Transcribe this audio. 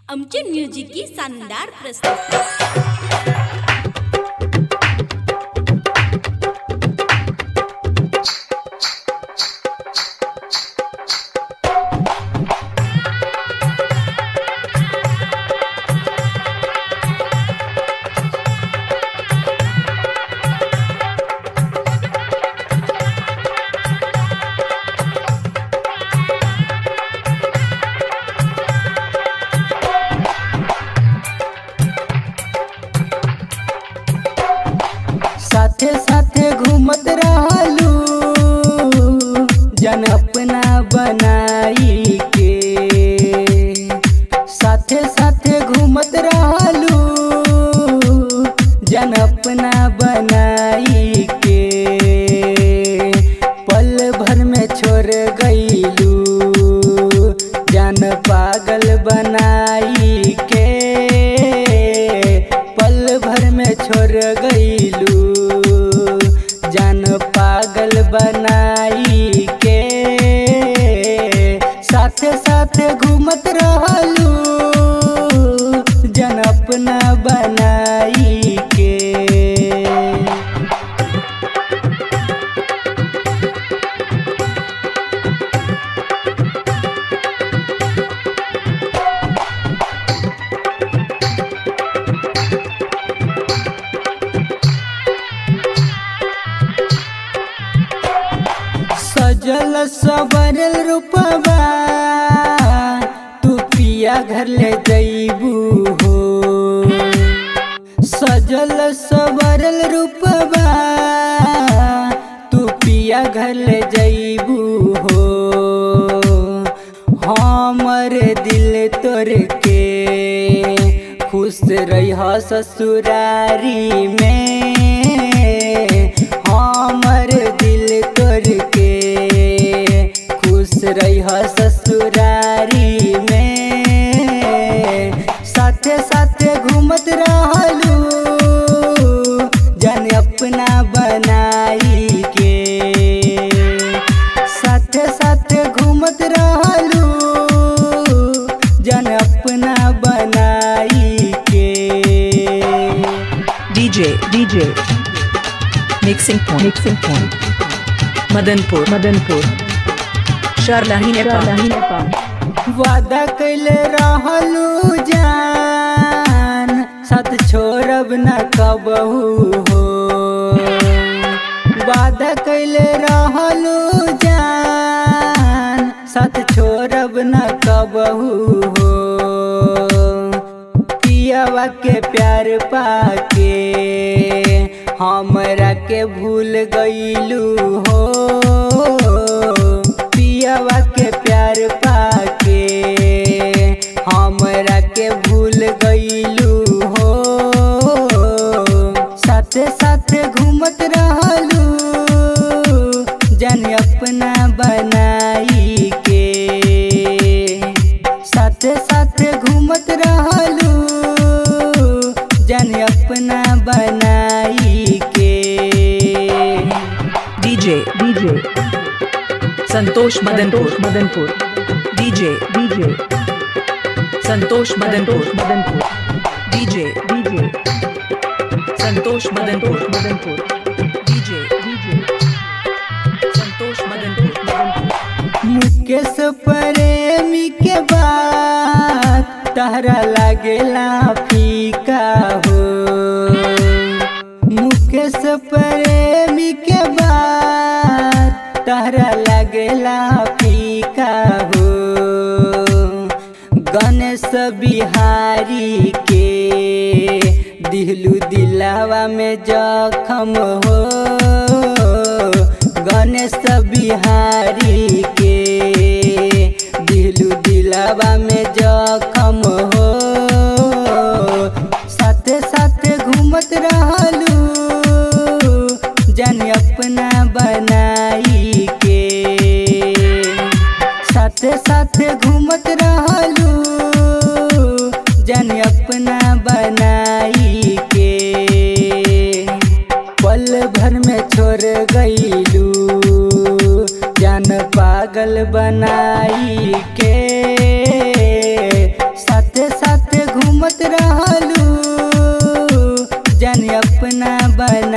अमचूर music की शानदार प्रस्तुति। साथे साथे घूमत रहलू जन अपना बनाई के, साथे साथे घूमत रहलू जन अपना बनाई के, पल भर में छोड़ गईलू जन पागल बनाई के, पल भर में छोड़ गईलू जान पागल बनाई के, साथे साथे घूमत रहलू जन अपना बनाई के। सजल सवरल रूपबा तू पिया घर ले जईबू हो, सजल सवरल रूपबा तू पिया घर ले जईबू हो, हमर दिल तोड़ के खुश रह ससुरारी में, हमर दिल तोड़ के खुश रह ससुरारी में, साथे साथे घूमत रहलू जन अपना बनाई के, साथे साथे घूमत रहलू जन अपना बनाई के। DJ Mixing point Madanpur Sharlahi Nepal। वादा कैले रहलू जान साथ छोड़ब न कबहू हो, वादा कैले रहलू जान साथ छोड़ब न कबहू हो, पियावा के प्यार पाके हमरा के भूल गईलू हो, पियावा के प्यार पाके हमरा के भूल गईलू हो, साथे साथे घूमत रहलू जन अपना बनाई के, साथे साथे घूमत रहलू जन अपना बनाई के। DJ Santosh Madanpur DJ Santosh Madanpur DJ Santosh Madanpur DJ Santosh Madanpur. Mukesh प्रेमी के बात तहरा लागेला फीका हो, मुकेश प्रेमी के बात तहरा लागेला फीका हो, गणेश बिहारी के दिलू दिलावा में जखम हो, गणेश बिहारी के दिलू दिलावा में जखम हो, साथे साथे घूमत रहलू जन अपना बनाई के, साथे साथे घूमत रहलू जन अपना बनाई के, पल भर में छोड़ गईलू जान पागल बनाई के, साथे घूमत रहलू, जान अपना बना